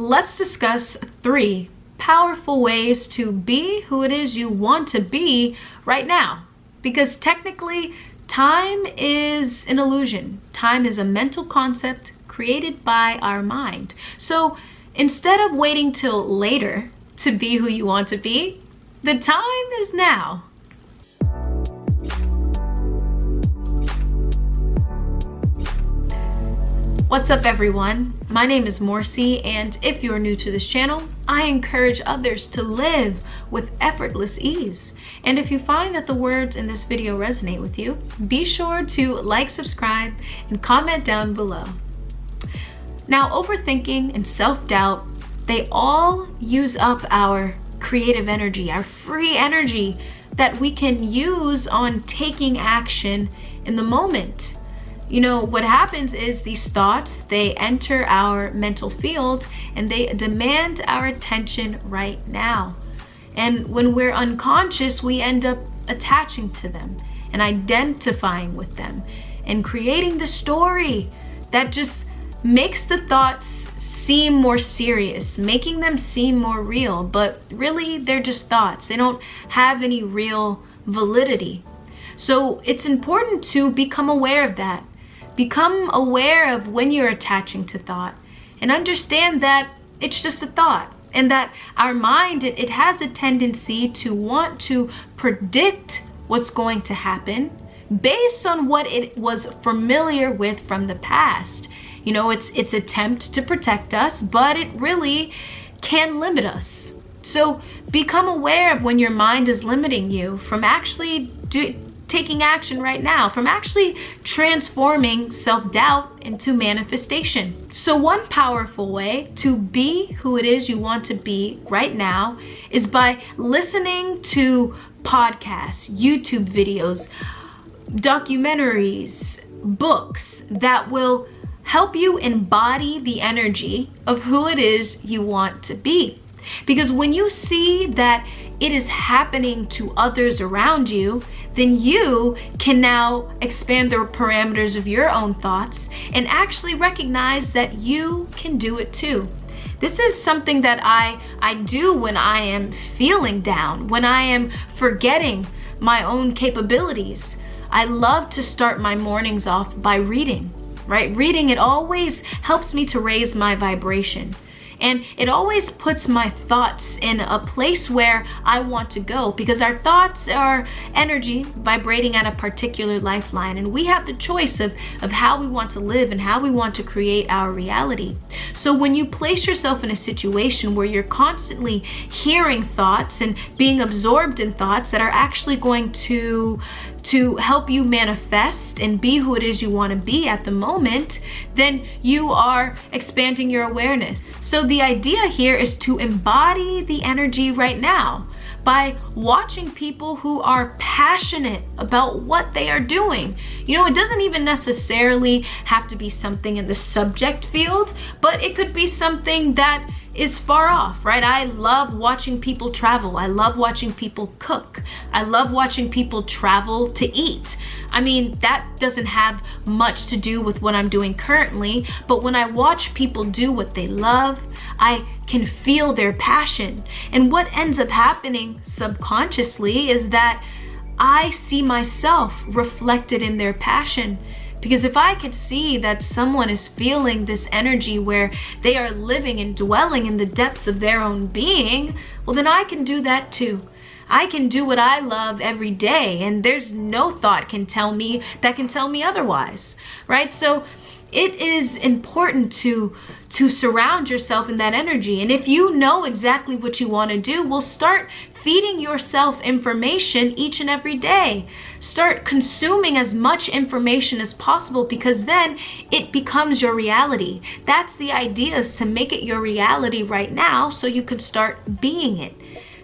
let's discuss 3 powerful ways to be who it is you want to be right now. Because technically, time is an illusion. Time is a mental concept created by our mind. So instead of waiting till later to be who you want to be, the time is now. What's up everyone? My name is Morsi, and if you're new to this channel, I encourage others to live with effortless ease. And if you find that the words in this video resonate with you, be sure to like, subscribe, and comment down below. Now, overthinking and self-doubt, they all use up our creative energy, our free energy that we can use on taking action in the moment. You know, what happens is these thoughts, they enter our mental field and they demand our attention right now. And when we're unconscious, we end up attaching to them and identifying with them and creating the story that just makes the thoughts seem more serious, making them seem more real, but really they're just thoughts. They don't have any real validity. So it's important to become aware of that. Become aware of when you're attaching to thought and understand that it's just a thought, and that our mind, it has a tendency to want to predict what's going to happen based on what it was familiar with from the past. You know, it's attempt to protect us, but it really can limit us. So become aware of when your mind is limiting you from actually taking action right now, from actually transforming self-doubt into manifestation. So one powerful way to be who it is you want to be right now is by listening to podcasts, YouTube videos, documentaries, books that will help you embody the energy of who it is you want to be. Because when you see that it is happening to others around you, then you can now expand the parameters of your own thoughts and actually recognize that you can do it too. This is something that I do when I am feeling down, when I am forgetting my own capabilities. I love to start my mornings off by reading, right? Reading, it always helps me to raise my vibration. And it always puts my thoughts in a place where I want to go, because our thoughts are energy vibrating at a particular lifeline, and we have the choice of how we want to live and how we want to create our reality. So when you place yourself in a situation where you're constantly hearing thoughts and being absorbed in thoughts that are actually going to help you manifest and be who it is you want to be at the moment, then you are expanding your awareness. So the idea here is to embody the energy right now by watching people who are passionate about what they are doing. You know, it doesn't even necessarily have to be something in the subject field, but it could be something that is far off, right? I love watching people travel. I love watching people cook. I love watching people travel to eat. I mean, that doesn't have much to do with what I'm doing currently, but when I watch people do what they love, I can feel their passion. And what ends up happening subconsciously is that I see myself reflected in their passion. Because if I could see that someone is feeling this energy where they are living and dwelling in the depths of their own being, well, then I can do that too. I can do what I love every day, and there's no thought can tell me otherwise, right? So it is important to surround yourself in that energy. And if you know exactly what you want to do, well, start feeding yourself information each and every day. Start consuming as much information as possible, because then it becomes your reality. That's the idea, is to make it your reality right now so you can start being it.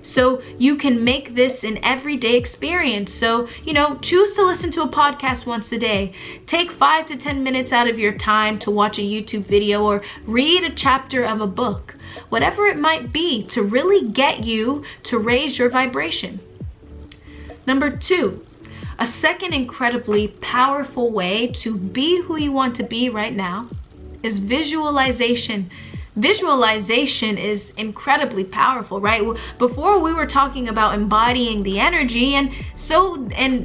So you can make this an everyday experience. So, you know, choose to listen to a podcast once a day. Take 5 to 10 minutes out of your time to watch a YouTube video or read a chapter of a book. Whatever it might be, to really get you to raise your vibration. Number 2, a second incredibly powerful way to be who you want to be right now is visualization. visualization is incredibly powerful, right? Before we were talking about embodying the energy, and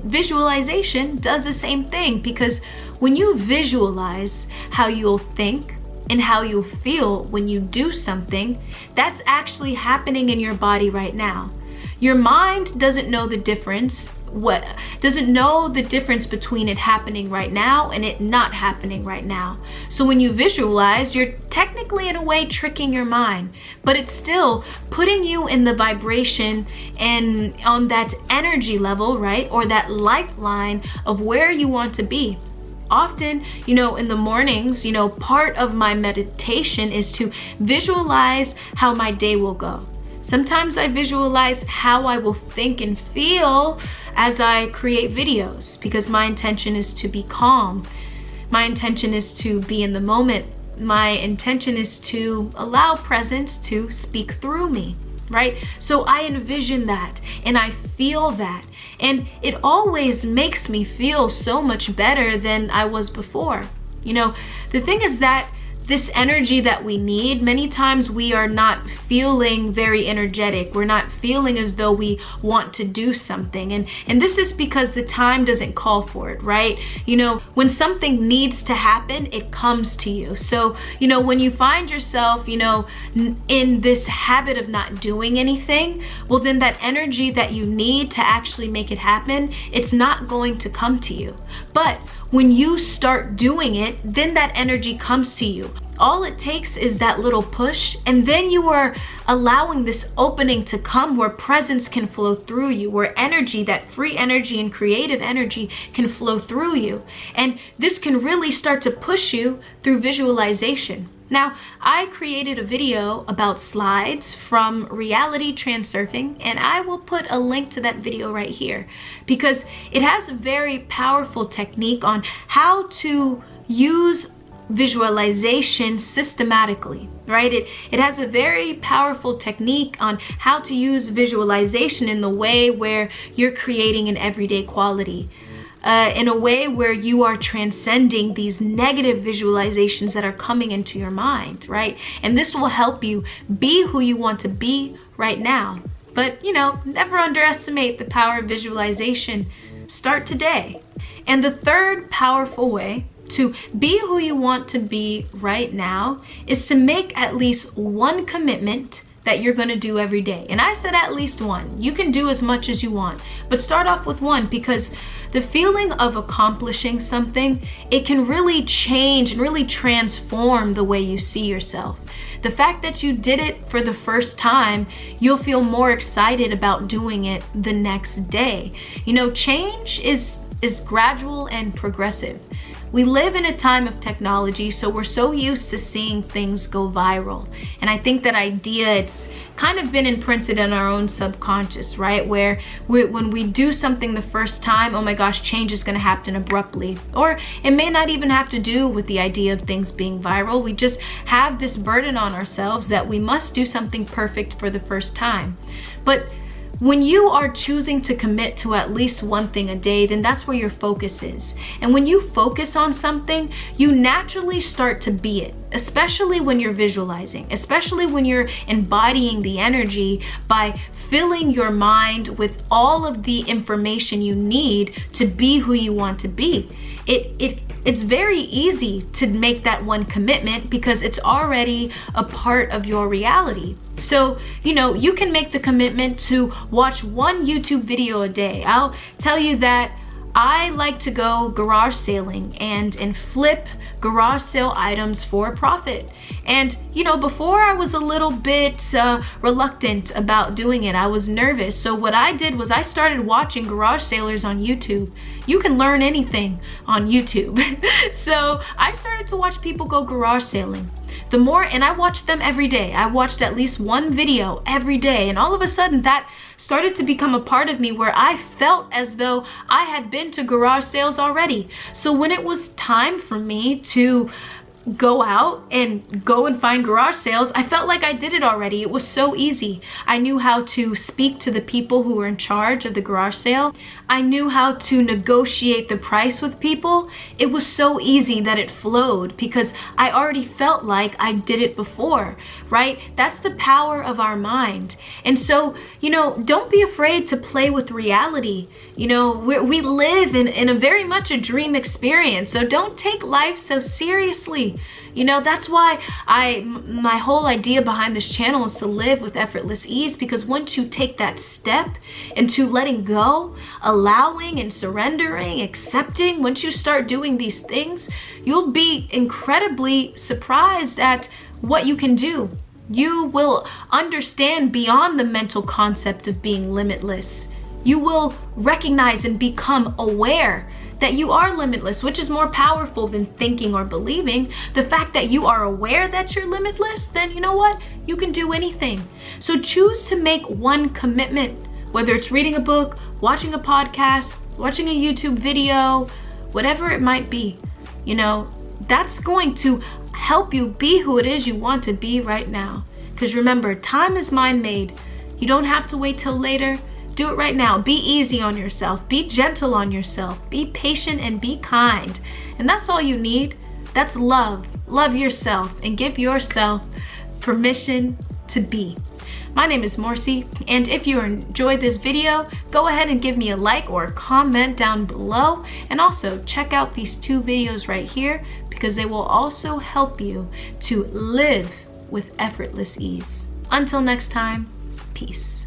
visualization does the same thing, because when you visualize how you'll think and how you'll feel when you do something, that's actually happening in your body right now. Your mind doesn't know the difference between it happening right now and it not happening right now. So when you visualize, you're technically in a way tricking your mind, but it's still putting you in the vibration and on that energy level, right? Or that lifeline of where you want to be. Often, in the mornings, part of my meditation is to visualize how my day will go. Sometimes I visualize how I will think and feel as I create videos, because my intention is to be calm. My intention is to be in the moment. My intention is to allow presence to speak through me, right? So I envision that and I feel that. And it always makes me feel so much better than I was before. The thing is that this energy that we need, many times we are not feeling very energetic. We're not feeling as though we want to do something. And this is because the time doesn't call for it, right? When something needs to happen, it comes to you. So, when you find yourself, in this habit of not doing anything, well, then that energy that you need to actually make it happen, it's not going to come to you. But when you start doing it, then that energy comes to you. All it takes is that little push, and then you are allowing this opening to come where presence can flow through you, where energy, that free energy and creative energy, can flow through you. And this can really start to push you through visualization. Now, I created a video about slides from reality transurfing, and I will put a link to that video right here, because it has a very powerful technique on how to use visualization systematically, right? It has a very powerful technique on how to use visualization in the way where you're creating an everyday quality. In a way where you are transcending these negative visualizations that are coming into your mind, right? And this will help you be who you want to be right now. But, never underestimate the power of visualization. Start today. And the third powerful way to be who you want to be right now is to make at least one commitment that you're going to do every day. And I said at least one. You can do as much as you want, but start off with one, because the feeling of accomplishing something, it can really change and really transform the way you see yourself. The fact that you did it for the first time, you'll feel more excited about doing it the next day. Change is gradual and progressive. We live in a time of technology, so we're so used to seeing things go viral. And I think that idea, it's kind of been imprinted in our own subconscious, right? Where when we do something the first time, oh my gosh, change is going to happen abruptly. Or it may not even have to do with the idea of things being viral. We just have this burden on ourselves that we must do something perfect for the first time. But when you are choosing to commit to at least one thing a day, then that's where your focus is. And when you focus on something, you naturally start to be it, especially when you're visualizing, especially when you're embodying the energy by filling your mind with all of the information you need to be who you want to be. It's very easy to make that one commitment because it's already a part of your reality. So, you can make the commitment to watch one YouTube video a day. I'll tell you that I like to go garage sailing and flip garage sale items for a profit. And before I was a little bit reluctant about doing it. I was nervous. So what I did was I started watching garage sailors on YouTube. You can learn anything on YouTube. So I started to watch people go garage sailing. And I watched them every day. I watched at least one video every day. And all of a sudden that started to become a part of me where I felt as though I had been to garage sales already. So when it was time for me to go out and go and find garage sales, I felt like I did it already. It was so easy. I knew how to speak to the people who were in charge of the garage sale. I knew how to negotiate the price with people. It was so easy that it flowed because I already felt like I did it before, right? That's the power of our mind. And so, don't be afraid to play with reality. We live in a very much a dream experience. So don't take life so seriously. That's why my whole idea behind this channel is to live with effortless ease, because once you take that step into letting go, allowing and surrendering, accepting, once you start doing these things, you'll be incredibly surprised at what you can do. You will understand beyond the mental concept of being limitless. You will recognize and become aware that you are limitless, which is more powerful than thinking or believing. The fact that you are aware that you're limitless, then you know what? You can do anything. So choose to make one commitment, whether it's reading a book, watching a podcast, watching a YouTube video, whatever it might be. That's going to help you be who it is you want to be right now. Because remember, time is mind-made. You don't have to wait till later. Do it right now. Be easy on yourself. Be gentle on yourself. Be patient and be kind. And that's all you need. That's love. Love yourself and give yourself permission to be. My name is Morsi, and if you enjoyed this video, go ahead and give me a like or a comment down below. And also check out these 2 videos right here, because they will also help you to live with effortless ease. Until next time, peace.